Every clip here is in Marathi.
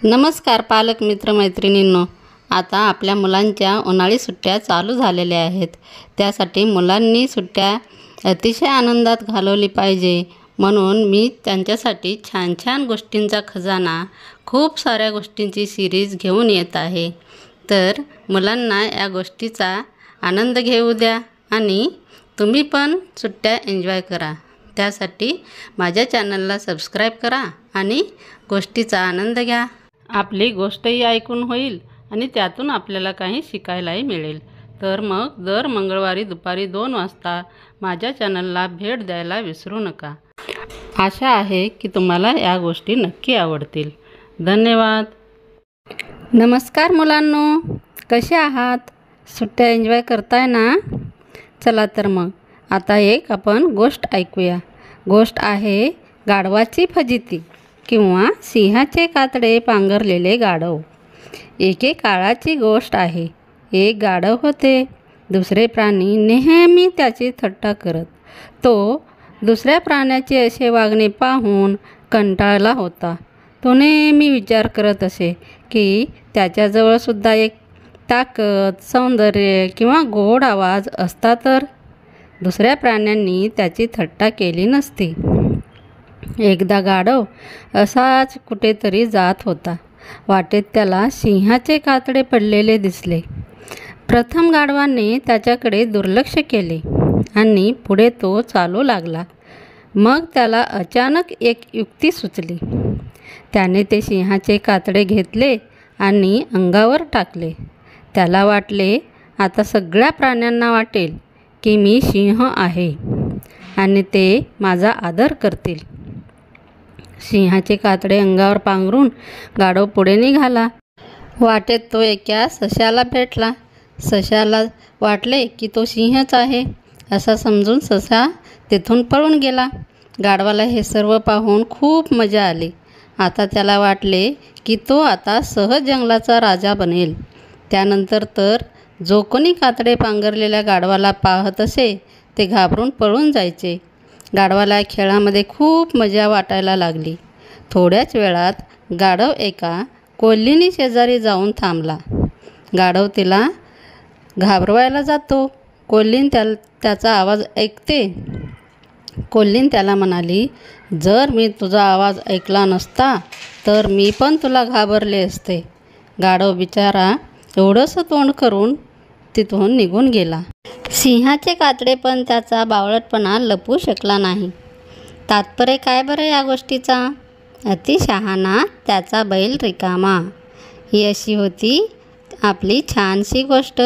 नमस्कार पालक मित्र मैत्रिणींनो, आता आपल्या मुलांच्या उन्हाळी सुट्ट्या चालू झालेल्या आहेत। त्यासाठी मुलांनी सुट्ट्या अतिशय आनंदात घालवली पाहिजे म्हणून मी त्यांच्यासाठी छान छान गोष्टींचा खजाना, खूप साऱ्या गोष्टींची सिरीज घेऊन येत आहे। तर मुलांना या गोष्टीचा आनंद घेऊ द्या आणि तुम्ही पण सुट्ट्या एन्जॉय करा। त्यासाठी माझ्या चॅनलला सबस्क्राईब करा आणि गोष्टीचा आनंद घ्या। आपली गोष्टही ऐकून होईल आणि त्यातून आपल्याला काही शिकायलाही मिळेल। तर मग दर मंगळवारी दुपारी 2 वाजता माझ्या चॅनलला भेट द्यायला विसरू नका। आशा आहे की तुम्हाला या गोष्टी नक्की आवडतील। धन्यवाद। नमस्कार मुलांनो, कसे आहात? सुट्ट्या एन्जॉय करताय ना? चला तर मग आता एक आपण गोष्ट ऐकूया। गोष्ट आहे गाढवाची फजिती किंवा सिंहाचे कातडे पांघरलेले गाढव। एके काळाची गोष्ट आहे। एक गाढव होते। दुसरे प्राणी नेहमी त्याची थट्टा करत। तो दुसऱ्या प्राण्याचे असे वागणे पाहून कंटाळला होता। तो नेहमी विचार करत असे की त्याच्याजवळ सुद्धा एक ताकद, सौंदर्य किंवा गोड आवाज असता तर दुसऱ्या प्राण्यांनी त्याची थट्टा केली नसती। एकदा गाढव असाच कुठेतरी जात होता। वाटेत त्याला सिंहाचे कातडे पडलेले दिसले। प्रथम गाढवाने त्याच्याकडे दुर्लक्ष केले आणि पुढे तो चालू लागला। मग त्याला अचानक एक युक्ती सुचली। त्याने ते सिंहाचे कातडे घेतले आणि अंगावर टाकले। त्याला वाटले आता सगळ्या प्राण्यांना वाटेल की मी सिंह आहे आणि ते माझा आदर करतील। सिंहाचे कातडे अंगावर पांघरून गाढव पुढे निघाला। वाटेत तो एका सश्याला भेटला। सश्याला वाटले की तो सिंहच आहे असा समजून ससा तिथून पळून गेला। गाढवाला हे सर्व पाहून खूप मजा आली। आता त्याला वाटले की तो आता सहज जंगलाचा राजा बनेल। त्यानंतर तर जो कोणी कातडे पांघरलेल्या गाढवाला पाहत असे ते घाबरून पळून जायचे। गाढवाला खेळामध्ये खूप मजा वाटायला लागली। थोड्याच वेळात गाढव एका कोल्हिणी शेजारी जाऊन थांबला। गाढव तिला घाबरवायला जातो। कोल्हीण त्याचा आवाज ऐकते। कोल्हीण त्याला म्हणाली, जर मी तुझा आवाज ऐकला नसता तर मी पण तुला घाबरले असते। गाढव बिचारा एवढंसं तोंड करून तिथून निघून गेला। सिंहाचे कातडे पण त्याचा बावळटपणा लपवू शकला नाही। तात्पर्य काय बरं या गोष्टीचा? अति शहाणा त्याचा बैल रिकामा। ही अशी होती आपली छानशी गोष्ट।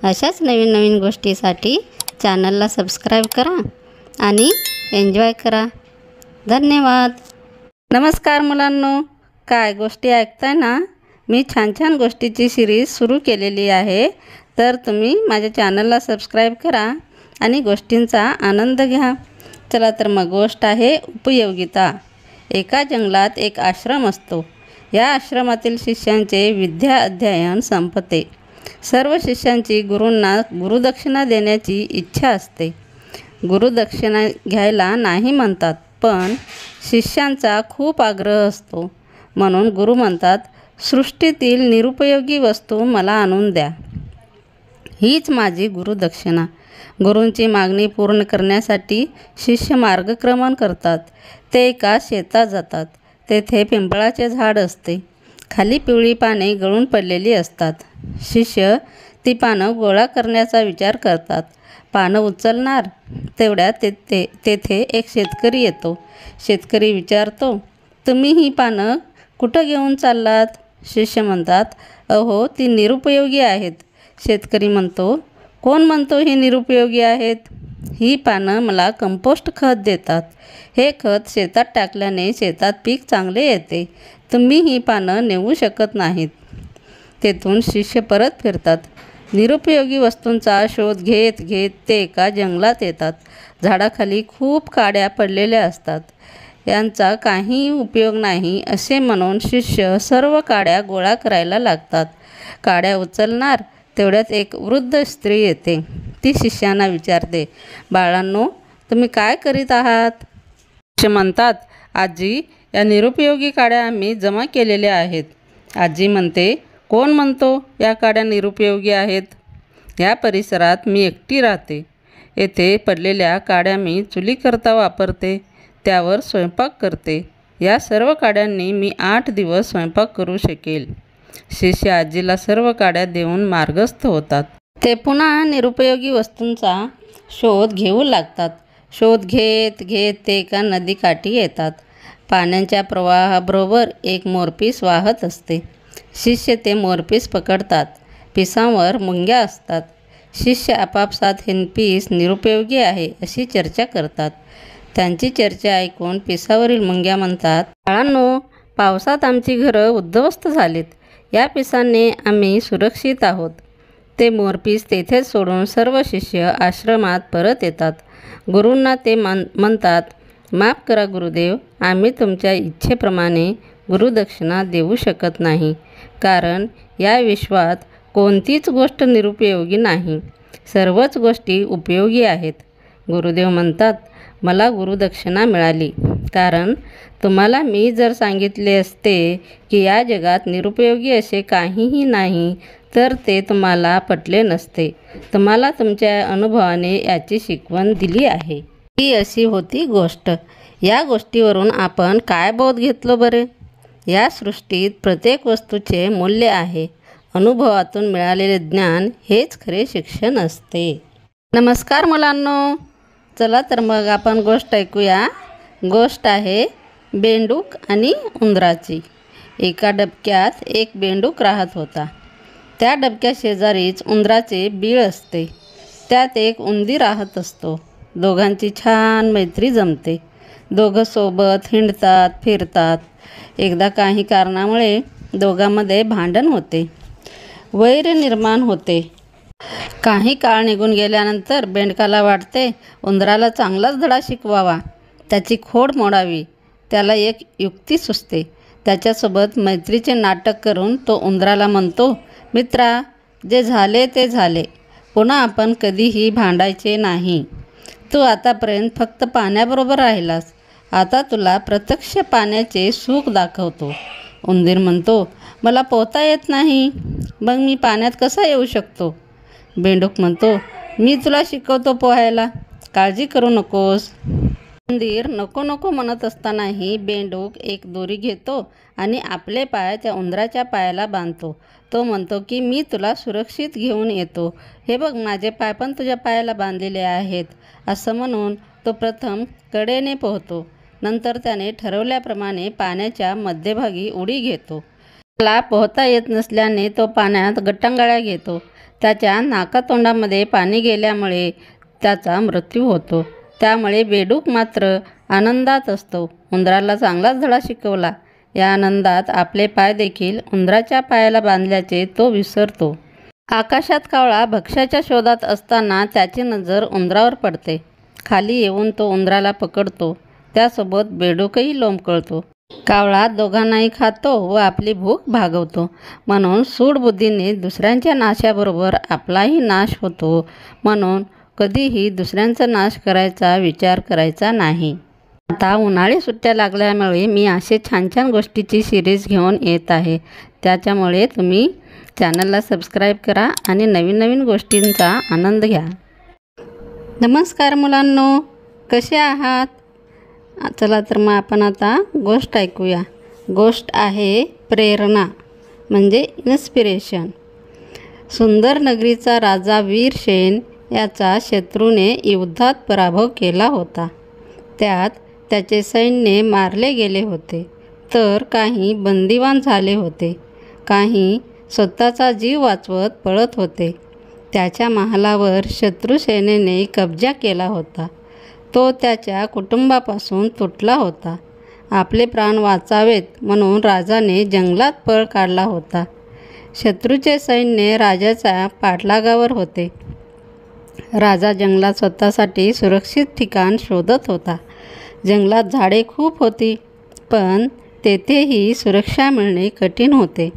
अशाच नवीन नवीन गोष्टीसाठी चॅनलला सबस्क्राईब करा आणि एन्जॉय करा। धन्यवाद। नमस्कार मुलांनो, काय गोष्टी ऐकताय ना? मी छान छान गोष्टीची सिरीज सुरू केलेली आहे। तर तुम्ही माझ्या चॅनलला सबस्क्राईब करा आणि गोष्टींचा आनंद घ्या। चला तर मग गोष्ट आहे उपयोगिता। एका जंगलात एक आश्रम असतो। या आश्रमातील शिष्यांचे विद्या अध्ययन संपते। सर्व शिष्यांची गुरूंना गुरुदक्षिणा देण्याची इच्छा असते। गुरुदक्षिणा घ्यायला नाही म्हणतात, पण शिष्यांचा खूप आग्रह असतो म्हणून गुरु म्हणतात, सृष्टीतील निरुपयोगी वस्तू मला आणून द्या, हीच माझी गुरुदक्षिणा। गुरूंची मागणी पूर्ण करण्यासाठी शिष्य मार्गक्रमण करतात। ते एका शेतात जातात। तेथे पिंपळाचे झाड असते। खाली पिवळी पाने गळून पडलेली असतात। शिष्य ती पानं गोळा करण्याचा विचार करतात। पानं उचलणार तेवढ्यात तेथे एक शेतकरी येतो। शेतकरी विचारतो, तुम्ही ही पानं कुठं घेऊन चाललात? शिष्य म्हणतात, अहो ती निरुपयोगी आहेत। शेतकरी म्हणतो, कोण म्हणतो ही निरुपयोगी आहेत? ही पानं मला कंपोस्ट खत देतात। हे खत शेतात टाकल्याने शेतात पीक चांगले येते। तुम्ही ही पानं नेऊ शकत नाहीत। तेथून शिष्य परत फिरतात। निरुपयोगी वस्तूंचा शोध घेत घेत ते एका जंगलात येतात। झाडाखाली खूप काड्या पडलेल्या असतात। यांचा काही उपयोग नाही असे म्हणून शिष्य सर्व काड्या गोळा करायला लागतात। काड्या उचलणार तेवढ्यात एक वृद्ध स्त्री येते। ती शिष्यांना विचारते, बाळांनो तुम्ही काय करीत आहात? शिष्य म्हणतात, आजी या निरुपयोगी काड्या आम्ही जमा केलेल्या आहेत। आजी म्हणते, कोण म्हणतो या काड्या निरुपयोगी आहेत? या परिसरात मी एकटी राहते. येथे पडलेल्या काड्या मी चुलीकरता वापरते, त्यावर स्वयंपाक करते. या सर्व काड्यांनी मी 8 दिवस स्वयंपाक करू शकेल. शिष्य आजीला सर्व काड्या देऊन मार्गस्थ होतात. ते पुन्हा निरुपयोगी वस्तूंचा शोध घेऊ लागतात. शोध घेत घेत ते एका नदीकाठी येतात. पाण्याच्या प्रवाहाबरोबर एक मोरपीस वाहत असते. शिष्य ते मोरपीस पकडतात. पिसांवर मुंग्या असतात. शिष्य आपापसात हे पीस निरुपयोगी आहे अशी चर्चा करतात. त्यांची चर्चा ऐकून पिसावरील मुंग्या म्हणतात, बाळांनो, पावसात आमची घरं उद्ध्वस्त झालीत. या पिसांनी आम्ही सुरक्षित आहोत. ते मोरपीस तेथेच सोडून सर्व शिष्य आश्रमात परत येतात. गुरूंना ते म्हणतात, माफ करा गुरुदेव, आम्ही तुमच्या इच्छेप्रमाणे गुरुदक्षिणा देऊ शकत नाही, कारण या विश्वात कोणतीच गोष्ट निरुपयोगी नाही. सर्वच गोष्टी उपयोगी आहेत. गुरुदेव म्हणतात, मला गुरुदक्षिणा मिळाली, कारण तुम्हाला मी जर सांगितले असते की या जगात निरुपयोगी असे काहीही नाही, तर ते तुम्हाला पटले नसते. तुम्हाला तुमच्या अनुभवाने याची शिकवण दिली आहे. ही अशी होती गोष्ट. या गोष्टीवरून आपण काय बोध घेतलो बरे? या सृष्टीत प्रत्येक वस्तूचे मूल्य आहे. अनुभवातून मिळालेले ज्ञान हेच खरे शिक्षण असते. नमस्कार मुलांनो, चला तर मग आपण गोष्ट ऐकूया. गोष्ट आहे बेंडूक आणि उंदराची. एका डबक्यात एक बेंडूक राहत होता. त्या डबक्या शेजारीच उंदराचे बीळ असते. त्यात एक उंदीर राहत असतो. दोघांची छान मैत्री जमते. दोघं सोबत हिंडतात, फिरतात. एकदा काही कारणामुळे दोघांमध्ये भांडण होते. वैर निर्माण होते. काही काळ निघून गेल्यानंतर बेंडकाला वाटते उंदराला चांगलाच धडा शिकवावा, त्याची खोड मोडावी. त्याला एक युक्ती सुचते. त्याच्यासोबत मैत्रीचे नाटक करून तो उंदराला म्हणतो, मित्रा, जे झाले ते झाले. पुन्हा आपण कधीही भांडायचे नाही. तू आतापर्यंत फक्त पाण्याबरोबर राहिलास. आता तुला प्रत्यक्ष पाण्याचे सुख दाखवतो. उंदीर म्हणतो, मला पोहता येत नाही, मग मी पाण्यात कसा येऊ शकतो? बेंडूक म्हणतो, मी तुला शिकवतो पोहायला, काळजी करू नकोस. उंदीर नको नको म्हणत असतानाही बेंडूक एक दोरी घेतो आणि आपले पाय त्या उंदराच्या पायाला बांधतो. तो म्हणतो की मी तुला सुरक्षित घेऊन येतो. हे बघ, माझे पाय पण तुझ्या पायाला बांधलेले आहेत. असं म्हणून तो प्रथम कडेने पोहतो. नंतर त्याने ठरवल्याप्रमाणे पाण्याच्या मध्यभागी उडी घेतो. त्याला पोहता येत नसल्याने तो पाण्यात गट्टांगळ्या घेतो. त्याच्या नाकातोंडामध्ये पाणी गेल्यामुळे त्याचा मृत्यू होतो. त्यामुळे बेडूक मात्र आनंदात असतो. उंदराला चांगलाच धडा शिकवला. या आनंदात आपले पाय देखील उंदराच्या पायाला बांधल्याचे तो विसरतो. आकाशात कावळा भक्ष्याच्या शोधात असताना त्याची नजर उंदरावर पडते. खाली येऊन तो उंदराला पकडतो. त्यासोबत बेडूकही लोंबकळतो. कावळा दोघांनाही खातो व आपली भूक भागवतो. म्हणून सूडबुद्धीने दुसऱ्यांच्या नाशाबरोबर आपलाही नाश होतो. म्हणून कधीही दुसऱ्यांचा नाश करायचा विचार करायचा नाही. आता उन्हाळी सुट्ट्या लागल्यामुळे मी असे छान छान गोष्टीची सिरीज घेऊन येत आहे. त्याच्यामुळे तुम्ही चॅनलला सबस्क्राईब करा आणि नवीन नवीन गोष्टींचा आनंद घ्या. नमस्कार मुलांनो, कसे आहात? चला तर मग आपण आता गोष्ट ऐकूया. गोष्ट आहे प्रेरणा म्हणजे इन्स्पिरेशन. सुंदर नगरीचा राजा वीरसेन याचा शत्रूने युद्धात पराभव केला होता. त्यात त्याचे सैन्य मारले गेले होते, तर काही बंदिवान झाले होते. काही स्वतःचा जीव वाचवत पळत होते. त्याच्या महालावर शत्रू सेनेने कब्जा केला होता. तो त्याच्या कुटुंबापासून तुटला होता. आपले प्राण वाचावेत म्हणून राजाने जंगलात पळ काढला होता. शत्रूचे सैन्य राजाच्या पाठलागावर होते. राजा जंगलात स्वतःसाठी सुरक्षित ठिकाण शोधत होता. जंगलात झाडे खूप होती, पण तेथेही सुरक्षा मिळणे कठीण होते.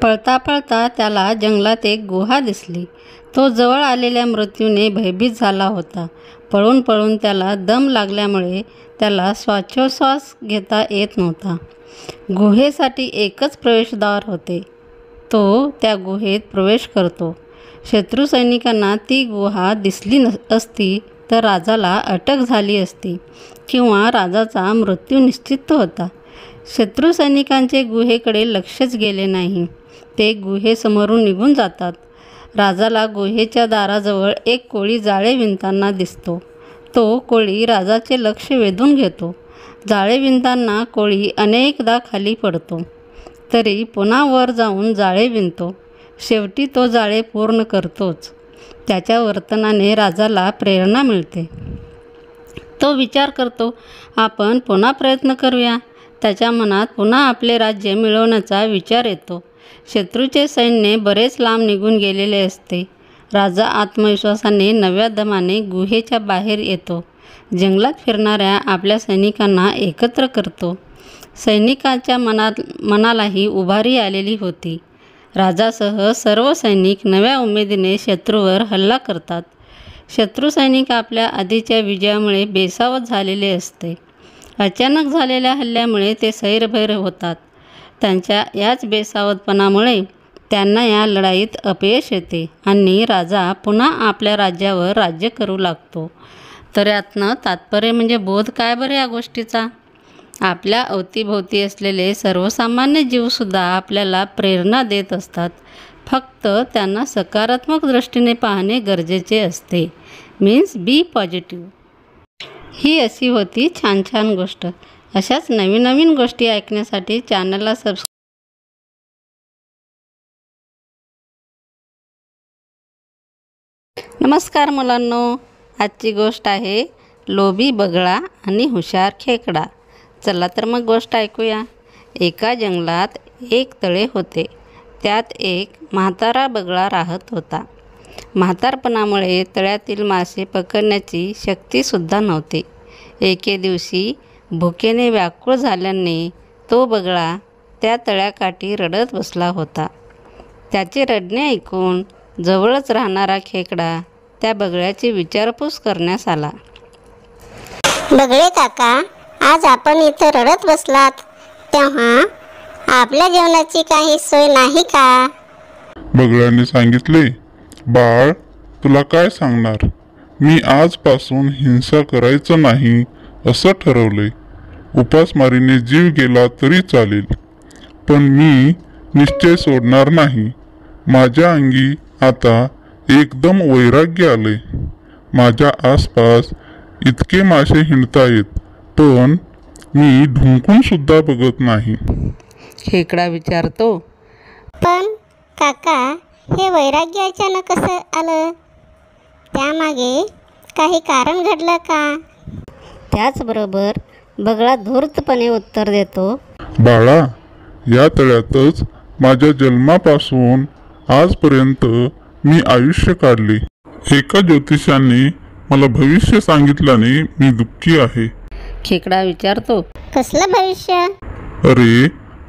पळता पळता त्याला जंगलात एक गुहा दिसली. तो जवळ आलेल्या मृत्यूने भयभीत झाला होता. पळून पळून त्याला दम लागल्यामुळे त्याला श्वासोच्छ्वास घेता येत नव्हता. गुहेसाठी एकच प्रवेशद्वार होते. तो त्या गुहेत प्रवेश करतो. शत्रू सैनिकांना ती गुहा दिसली असती तर राजाला अटक झाली असती किंवा राजाचा मृत्यू निश्चित होता. शत्रू सैनिकांचे गुहेकडे लक्षच गेले नाही. ते गुहेसमोरून निघून जातात. राजाला गुहेच्या दाराजवळ एक कोळी जाळे विणताना दिसतो. तो कोळी राजाचे लक्ष वेधून घेतो. जाळे विणताना कोळी अनेकदा खाली पडतो, तरी पुन्हा वर जाऊन जाळे विणतो. शेवटी तो जाळे पूर्ण करतोच. त्याच्या वर्तनाने राजाला प्रेरणा मिळते. तो विचार करतो, आपण पुन्हा प्रयत्न करूया. त्याच्या मनात पुन्हा आपले राज्य मिळवण्याचा विचार येतो. शत्रूचे सैन्य बरेच लांब निघून गेलेले असते. राजा आत्मविश्वासाने नव्या दमाने गुहेच्या बाहेर येतो. जंगलात फिरणाऱ्या आपल्या सैनिकांना एकत्र करतो. सैनिकांच्या मनालाही उभारी आलेली होती. राजासह सर्व सैनिक नव्या उमेदीने शत्रूवर हल्ला करतात. शत्रू सैनिक आपल्या आधीच्या विजयामुळे बेसावध झालेले असते. अचानक झालेल्या हल्ल्यामुळे ते सैरभैर होतात. त्यांच्या याच बेसावधपणामुळे त्यांना या लढाईत अपयश येते आणि राजा पुन्हा आपल्या राज्यावर राज्य करू लागतो. तर यातनं तात्पर्य म्हणजे बोध काय बरं या गोष्टीचा? आपल्या अवतीभोवती असलेले सर्वसामान्य जीवसुद्धा आपल्याला प्रेरणा देत असतात. फक्त त्यांना सकारात्मक दृष्टीने पाहणे गरजेचे असते. मीन्स बी पॉझिटिव्ह. ही अशी होती छान छान गोष्ट. अशाच नवीन नवीन गोष्टी ऐकण्यासाठी चॅनलला सबस्क्राईब. नमस्कार मुलांनो, आजची गोष्ट आहे लोभी बगळा आणि हुशार खेकडा. चला तर मग गोष्ट ऐकूया. एका जंगलात एक तळे होते. त्यात एक म्हातारा बगळा राहत होता. म्हातारपणामुळे तळ्यातील मासे पकडण्याची शक्तीसुद्धा नव्हती. एके दिवशी भुकेने व्याकुळ झाल्याने तो बगळा त्या तळ्याकाठी रडत बसला होता. त्याचे रडणे ऐकून जवळच राहणारा खेकडा त्या बगळ्याची विचारपूस करण्यास आला. बगळे काका, आज आपण इथं रडत बसलात, तेव्हा आपल्या जेवणाची काही सोय नाही का? बगळ्याने सांगितले, बाळ, तुला काय सांगणार, मी आजपासून हिंसा करायचं नाही असं ठरवलंय. उपासमारीने जीव गेला तरी चालेल, पण मी निश्चय सोडणार नाही. माझ्या अंगी आता एकदम वैराग्य आलंय. माझ्या आसपास इतके मासे हिंडतायत, पण मी ढुंकून सुद्धा बघत नाही. खेकडा विचारतो, पण काका, हे वैराग्य अचानक कसं आलं? त्यामागे काही कारण घडलं का? त्याचबरोबर बगळा धूर्तपणे उत्तर देतो, बाळा, या तळ्यातच माझ्या जन्मापासून आजपर्यंत मी आयुष्य काढले. एका ज्योतिषाने मला भविष्य सांगितल्याने मी दुःखी आहे. खेकडा विचारतो, कसलं भविष्य? अरे,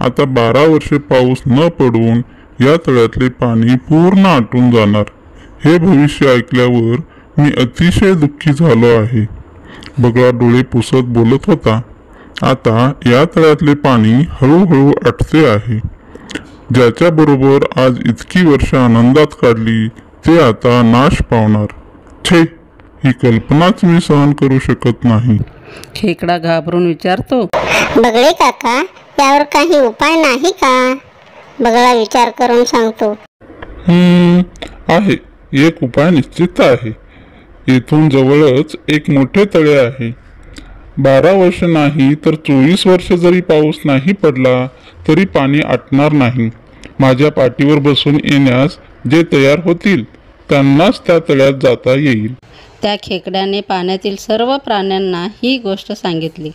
आता 12 वर्षे पाऊस न पडून या तळ्यातले पाणी पूर्ण आटून जाणार. हे भविष्य ऐकल्यावर मी अतिशय दुःखी झालो आहे. बगळा डोळे पुसत बोलत होता. आता या तळ्यातले पाणी हळूहळू आटते आहे. ज्याच्याबरोबर आज इतकी वर्ष आनंदात काढली ते आता नाश पावणार. छे, ही कल्पनाच मी सहन करू शकत नाही. खेकडा घाबरून विचारतो, बगळे काका, यावर काही उपाय नाही का? बगळा विचार करून सांगतो, आहे, एक उपाय निश्चित आहे. येथून जवळच एक मोठे तळे आहे. 12 वर्ष नाही तर 24 वर्ष जरी पाऊस नाही पडला तरी पाणी आटणार नाही. माझ्या पाठीवर बसून येण्यास जे तयार होतील त्यांनाच त्या तळ्यात जाता येईल. त्या खेकड्याने पाण्यातील सर्व प्राण्यांना ही गोष्ट सांगितली.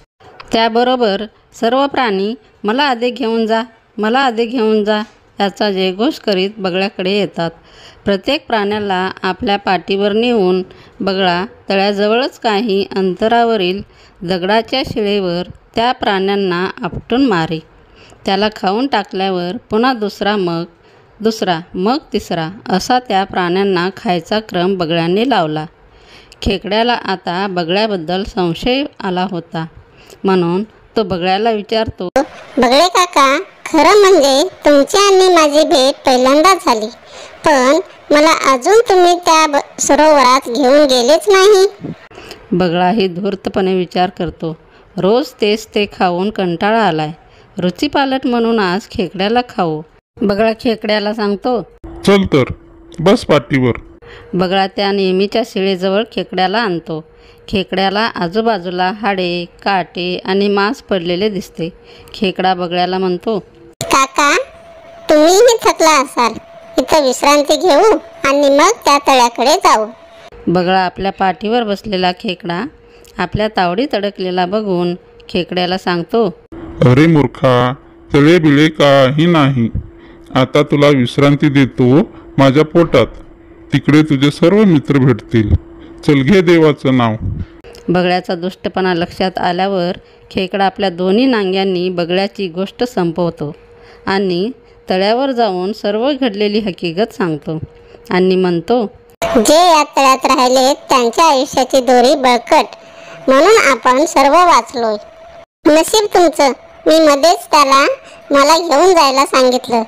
त्याबरोबर सर्व प्राणी मला आधी घेऊन जा, मला आधी घेऊन जा याचा जयघोष करीत बगळ्याकडे येतात. प्रत्येक प्राण्याला आपल्या पाठीवर नेऊन बगळा तळ्याजवळच काही अंतरावरील दगडाच्या शिळेवर त्या प्राण्यांना आपटून मारे. त्याला खाऊन टाकल्यावर पुन्हा दुसरा, मग तिसरा असा त्या प्राण्यांना खायचा क्रम बगळ्याने लावला. खेकड्याला आता बगळ्याबद्दल संशय आला होता, म्हणून तो बगळ्याला विचारतो, बगळे काका, खरं म्हणजे तुमची आणि माझी भेट पहिल्यांदा झाली, पण मला अजून तुम्ही त्या सरोवरात घेऊन गेलेच नाही. बगळाही धूर्तपणे विचार करतो, रोज तेच ते खाऊन कंटाळा आलाय, रुचीपालट म्हणून आज खेकड्याला खाऊ. बगळा खेकड्याला सांगतो, चल तर बस पाठीवर. बगळा त्या नेहमीच्या शिळेजवळ खेकड्याला आणतो. खेकड्याला आजूबाजूला हाडे, काटे आणि मांस पडलेले दिसते. खेकडा बगळ्याला म्हणतो, काका, तुम्हीही थकला असाल, इथं विश्रांती घेऊ आणि मग त्या तळ्याकडे जाऊ. बगळा आपल्या पाठीवर बसलेला खेकडा आपल्या तावडीत अडकलेला बघून खेकड्याला सांगतो, अरे मूर्खा, तळे बिळे काही नाही. आता तुला विश्रांती देतो माझ्या पोटात. तिकडे तुझे सर्व मित्र भेटतील. चल, घे देवाचं नाव. बगळ्याचा दुष्टपणा लक्षात आल्यावर खेकडा आपल्या दोन्ही नांग्यांनी बगळ्याची गोष्ट संपवतो आणि तळ्यावर जाऊन सर्व घडलेली हकीकत सांगतो आणि म्हणतो, जे या तळ्यात राहिले त्यांच्या आयुष्याची दोरी बळकट, म्हणून आपण सर्व वाचलोय. नशीब तुमचं, मी मध्येच त्याला मला घेऊन जायला सांगितलं.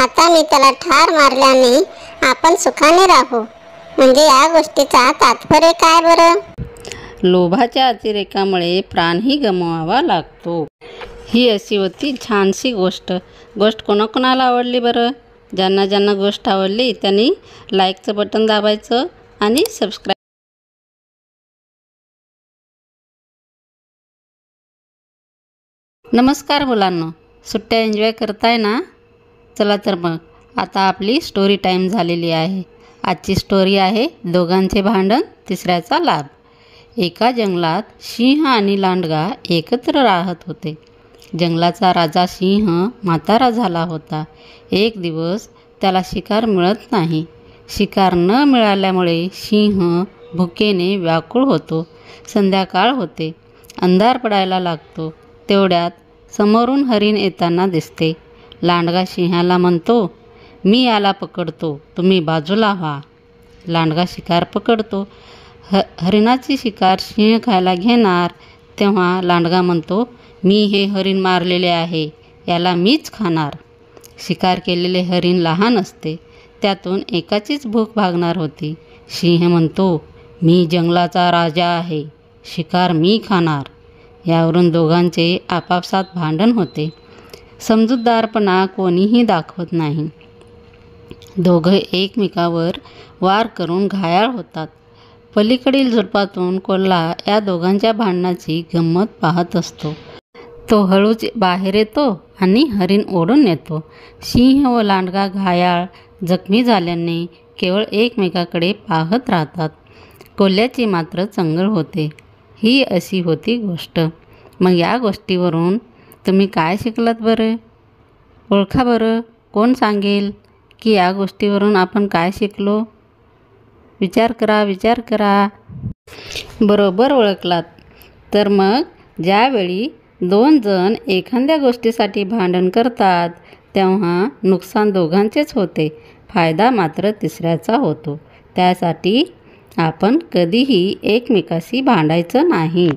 आता मी त्याला ठार मारल्याने आपण सुखाने राहू. म्हणजे या गोष्टीचा तात्पर्य काय बरं? लोभाच्या अतिरेकामुळे प्राणही गमवावा लागतो. ही अशी होती छानशी गोष्ट. गोष्ट कोणाकोणाला आवडली बरं? ज्यांना ज्यांना गोष्ट आवडली त्यांनी लाईकचं बटन दाबायचं आणि सबस्क्राईब. नमस्कार मुलांनो, सुट्ट्या एन्जॉय करताय ना? चला तर मग आता आपली स्टोरी टाईम झालेली आहे. आजची स्टोरी आहे दोघांचे भांडण, तिसऱ्याचा लाभ. एका जंगलात सिंह आणि लांडगा एकत्र राहत होते. जंगलाचा राजा सिंह म्हातारा झाला होता. एक दिवस त्याला शिकार मिळत नाही. शिकार न मिळाल्यामुळे सिंह भुकेने व्याकुळ होतो. संध्याकाळ होते, अंधार पडायला लागतो. तेवढ्यात समोरून हरिण येताना दिसते. लांडगा सिंहाला म्हणतो, मी याला पकडतो, तुम्ही बाजूला व्हा. लांडगा शिकार पकडतो. हरिणाची शिकार सिंह खायला घेणार तेव्हा लांडगा म्हणतो, मी हे हरिण मारलेले आहे, याला मीच खाणार. शिकार केलेले हरिण लहान असते, त्यातून एकाचीच भूक भागणार होती. सिंह म्हणतो, मी जंगलाचा राजा आहे, शिकार मी खाणार. यावरून दोघांचे आपापसात भांडण होते. समजूतदारपणा कोणीही दाखवत नाही. दोघं एकमेकावर वार करून घायाळ होतात. पलीकडील झुडपातून कोल्हा या दोघांच्या भांडणाची गंमत पाहत असतो. तो हळूच बाहेर येतो आणि हरिण ओढून येतो. सिंह व लांडगा घायाळ जखमी झाल्याने केवळ एकमेकाकडे पाहत राहतात. कोल्ह्याची मात्र चंगळ होते. ही अशी होती गोष्ट. मग या गोष्टीवरून तुम्ही काय शिकलात बरं? ओळखा बरं, कोण सांगेल की या गोष्टीवरून आपण काय शिकलो? विचार करा. बरोबर ओळखलात. तर मग ज्यावेळी दोन जण एखाद्या गोष्टीसाठी भांडण करतात तेव्हा नुकसान दोघांचेच होते, फायदा मात्र तिसऱ्याचा होतो. त्यासाठी आपण कधीही एकमेकाशी भांडायचं नाही.